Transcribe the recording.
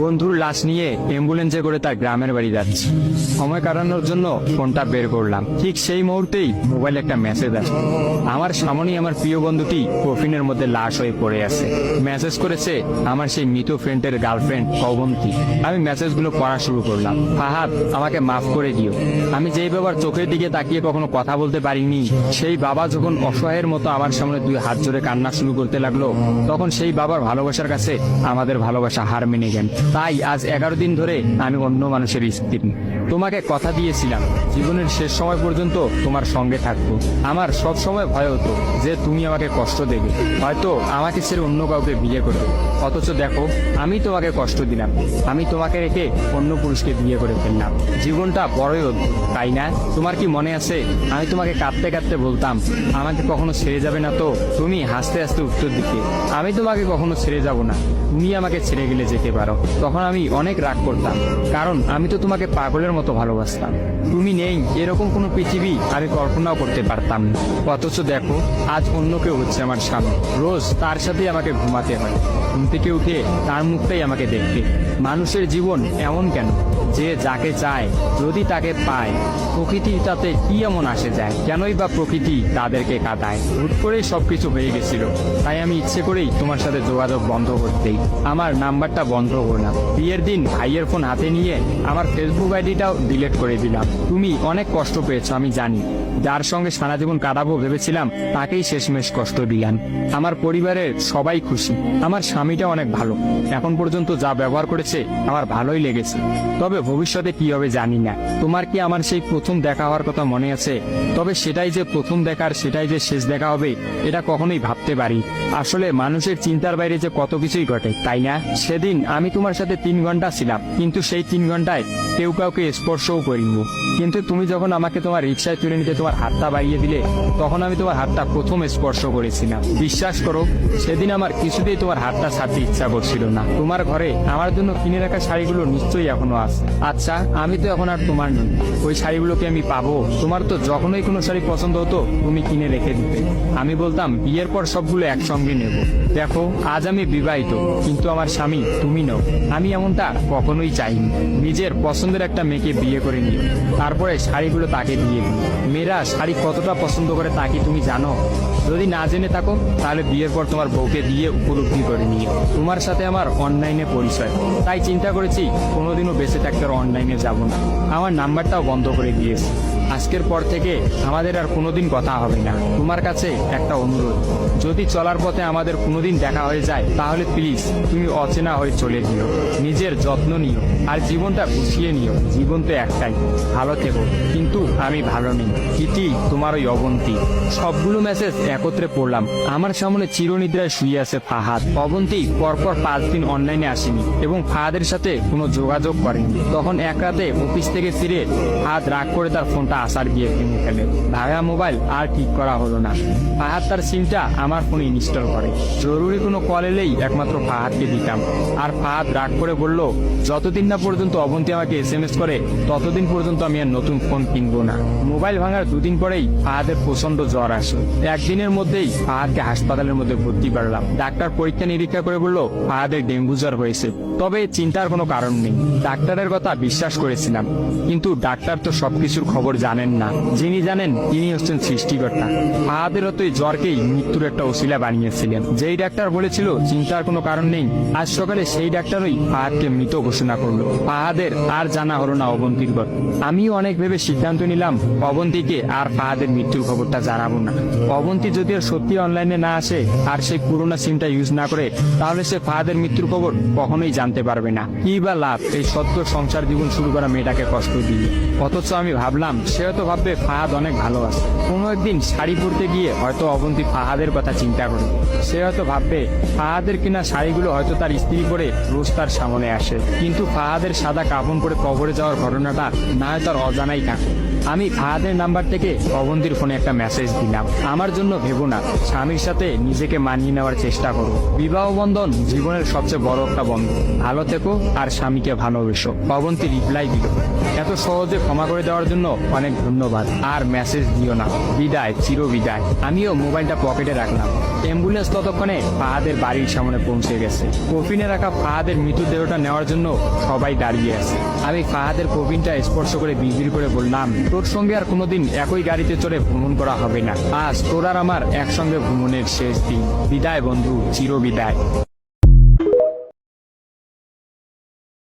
বন্ধুর লাশ নিয়ে অ্যাম্বুলেন্সে করে তার গ্রামের বাড়ি যাচ্ছি। সময় কাটানোর জন্য ফোনটা বের করলাম। ঠিক সেই মুহূর্তেই মোবাইলে একটা মেসেজ আসে। আমার সামনেই আমার প্রিয় বন্ধুটি কফিনের মধ্যে লাশ হয়ে পড়ে আছে। মেসেজ করেছে আমার সেই মৃত ফ্রেন্ডের গার্লফ্রেন্ড অবন্তী। আমি মেসেজগুলো পড়া শুরু করলাম। ফাহাদ, আমাকে মাফ করে দিও। আমি যেই বাবার চোখের দিকে তাকিয়ে কখনো কথা বলতে পারিনি, সেই বাবা যখন অসহায়ের মতো আমার সামনে দুই হাত জোরে কান্না শুরু করতে লাগলো, তখন সেই বাবার ভালোবাসার কাছে আমাদের ভালোবাসা হার মেনে গেল। তাই আজ 11 দিন ধরে আমি অন্য মানুষের স্ত্রী। তোমাকে কথা দিয়েছিলাম জীবনের শেষ সময় পর্যন্ত তোমার সঙ্গে থাকবো। আমার সব সময় ভয় হতো যে তুমি আমাকে কষ্ট দেবে, হয়তো আমাকে ছেড়ে অন্য কাউকে বিয়ে করবে। অথচ দেখো, আমি তোমাকে কষ্ট দিলাম, আমি তোমাকে রেখে অন্য পুরুষকে বিয়ে করে ফেললাম। জীবনটা বড়ই অদ্ভুত, তাই না? তোমার কি মনে আছে আমি তোমাকে কাঁদতে কাঁদতে বলতাম আমাকে কখনো ছেড়ে যাবে না? তো তুমি হাসতে হাসতে উত্তর দিতে আমি তোমাকে কখনো ছেড়ে যাব না, তুমি আমাকে ছেড়ে গেলে যেতে পারো। তখন আমি অনেক রাগ করতাম, কারণ আমি তো তোমাকে পাগলের মতো ভালোবাসতাম। তুমি নেই এরকম কোনো পৃথিবী আমি কল্পনাও করতে পারতাম না। অথচ দেখো, আজ অন্য কেউ হচ্ছে আমার স্বামী। রোজ তার সাথেই আমাকে ঘুমাতে হয়, ঘুম থেকে উঠে তার মুখটাই আমাকে দেখতে। মানুষের জীবন এমন কেন যে যাকে চায় যদি তাকে পায়? প্রকৃতি তাতে কি এমন আসে যায়? কেনই বা প্রকৃতি তাদেরকে কাঁদায়? হুট করেই সবকিছু হয়ে গেছিল, তাই আমি ইচ্ছে করেই তোমার সাথে যোগাযোগ বন্ধ করতেই আমার নাম্বারটা বন্ধ করলাম। বিয়ের দিন ভাইয়ের ফোন হাতে নিয়ে আমার ফেসবুক আইডিটাও ডিলিট করে দিলাম। তুমি অনেক কষ্ট পেয়েছো আমি জানি, যার সঙ্গে সারা জীবন কাটাবো ভেবেছিলাম তাকেই শেষমেশ কষ্ট দিলাম। আমার পরিবারের সবাই খুশি, আমার স্বামীটা অনেক ভালো, এখন পর্যন্ত যা ব্যবহার করেছে আমার ভালোই লেগেছে। তবে ভবিষ্যতে কি হবে জানি না। তোমার কি আমার সেই প্রথম দেখা হওয়ার কথা মনে আছে? তবে সেটাই যে প্রথম দেখার, সেটাই যে শেষ দেখা হবে, এটা কখনোই ভাবতে পারি। আসলে মানুষের চিন্তার বাইরে যে কত কিছুই ঘটে, তাই না? সেদিন আমি তোমার সাথে 3 ঘন্টা ছিলাম, কিন্তু সেই 3 ঘন্টায় কেউ কাউকে স্পর্শও করিনি। কিন্তু তুমি যখন আমাকে তোমার রিক্সায় তুলে নিতে তোমার হাতটা বাড়িয়ে দিলে, তখন আমি তোমার হাতটা প্রথম স্পর্শ করেছিলাম। বিশ্বাস করো, সেদিন আমার কিছুতেই তোমার হাতটা ছাড়তে ইচ্ছা করছিল না। তোমার ঘরে আমার জন্য কিনে রাখা শাড়িগুলো নিশ্চয়ই এখনো আছে। আচ্ছা, আমি তো এখন আর তোমার নই, ওই শাড়িগুলোকে আমি পাবো? তোমার তো যখনই কোনো শাড়ি পছন্দ হতো তুমি কিনে রেখে দিতে, আমি বলতাম বিয়ের পর সবগুলো একসঙ্গে নেব। দেখো, আজ আমি বিবাহিত, কিন্তু আমার স্বামী তুমি নও। আমি এমনটা কখনোই চাইনি। নিজের পছন্দের একটা মেয়েকে বিয়ে করে নিও, তারপরে শাড়িগুলো তাকে দিয়ে দিই। মেয়েরা শাড়ি কতটা পছন্দ করে তা কি তুমি জানো? যদি না জেনে থাকো তাহলে বিয়ের পর তোমার বউকে দিয়ে উপলব্ধি করে নিও। তোমার সাথে আমার অনলাইনে পরিচয়, তাই চিন্তা করেছি কোনোদিনও বেঁচে থাকতে আর অনলাইনে যাব না। আমার নাম্বারটাও বন্ধ করে দিয়েছি। আজকের পর থেকে আমাদের আর কোনোদিন কথা হবে না। তোমার কাছে একটা অনুরোধ, যদি চলার পথে আমাদের কোনোদিন দেখা হয়ে যায় তাহলে প্লিজ তুমি অচেনা হয়ে চলে দিও। নিজের যত্ন নিও আর জীবনটা গুছিয়ে নিও। জীবন তো একটাই, ভালো থেকো। কিন্তু আমি ভালো নেই, ইতি তোমার ওই অবন্তী। সবগুলো মেসেজ একত্রে পড়লাম। আমার সামনে চিরনিদ্রায় শুয়ে আছে ফাহাদ। অবন্তী পরপর 5 দিন অনলাইনে আসেনি এবং ফাহাদের সাথে কোনো যোগাযোগ করেনি। তখন এক রাতে অফিস থেকে ফিরে ফাহাদ রাগ করে তার ফোনটা আসার গিয়ে কিনে ফেলে। ভাঙা মোবাইল আর ঠিক করা হলো না। ফাহাদ তার সিমটা আমার ফোনে ইনস্টল করে। জরুরি কোনো কল এলেই একমাত্র ফাহাদকে দিতাম। আর ফাহাদ রাগ করে বলল, যতদিন না পর্যন্ত অবন্তী আমাকে SMS করে ততদিন পর্যন্ত আমি আর নতুন ফোন কিনবো না। মোবাইল ভাঙার 2 দিন পরেই ফাহাদের প্রচন্ড জ্বর আসে। একদিনের মধ্যেই ফাহাদকে হাসপাতালের মধ্যে ভর্তি করলাম। ডাক্তার পরীক্ষা নিরীক্ষা করে বলল ফাহাদের ডেঙ্গু জ্বর হয়েছে। তবে চিন্তার কোনো কারণ নেই, ডাক্তারের কথা বিশ্বাস করেছিলাম। কিন্তু ডাক্তার তো সবকিছুর খবর জানেন না, যিনি জানেন তিনি হচ্ছেন সৃষ্টিকর্তা। ফাহাদের হয়তো এই জ্বরকেই মৃত্যুর একটা ওসিলা বানিয়েছিলেন। যেই ডাক্তার বলেছিল চিন্তার কোনো কারণ নেই, আজ সকালে সেই ডাক্তারই ফাহাদকে মৃত ঘোষণা করলো। ফাহাদের আর জানা হলো না অবন্তীর কথা। আমিও অনেক ভেবে সিদ্ধান্ত নিলাম অবন্তীকে আর ফাহাদের মৃত্যুর খবরটা জানাবো না। অবন্তী যদি আর সত্যি অনলাইনে না আসে আর সেই পুরোনো সিমটা ইউজ না করে, তাহলে সে ফাহাদের মৃত্যুর খবর কখনোই জানতে পারবে না। কি বা লাভ এই সত্য সংসার জীবন শুরু করা মেয়েটাকে কষ্ট দিয়ে? অথচ আমি ভাবলাম সে হয়তো ভাববে ফাহাদ অনেক ভালো আছে। কোনো একদিন শাড়ি পরতে গিয়ে হয়তো অবন্তী ফাহাদের কথা চিন্তা করবে। সে হয়তো ভাববে ফাহাদের কিনা শাড়িগুলো হয়তো তার স্ত্রী পরে রোজ তার সামনে আসে, কিন্তু ফাহাদের সাদা কাপড় পরে কবরে যাওয়ার ঘটনাটা না হয় তার অজানাই থাকে। আমি ফাহাদের নাম্বার থেকে অবন্তীর ফোনে একটা মেসেজ দিলাম, আমার জন্য ভেবো না, স্বামীর সাথে নিজেকে মানিয়ে নেওয়ার চেষ্টা করো। বিবাহ বন্ধন জীবনের সবচেয়ে বড় একটা বন্ধন, ভালো থেকো আর স্বামীকে ভালোবেসো। অবন্তী রিপ্লাই দিল, এত সহজে ক্ষমা করে দেওয়ার জন্য অনেক ধন্যবাদ, আর মেসেজ দিও না। বিদায়, চির বিদায়। আমিও মোবাইলটা পকেটে রাখলাম। অ্যাম্বুলেন্স ততক্ষণে ফাহাদের বাড়ির সামনে পৌঁছে গেছে। কফিনে রাখা ফাহাদের মৃতদেহটা নেওয়ার জন্য সবাই দাঁড়িয়ে আছে। আমি ফাহাদের কফিনটা স্পর্শ করে বিড়বিড় করে বললাম, তোর সঙ্গে আর কোনোদিন একই গাড়িতে চড়ে ভ্রমণ করা হবে না। আজ তোর আর আমার একসঙ্গে ভ্রমণের শেষ দিন। বিদায় বন্ধু, চির বিদায়।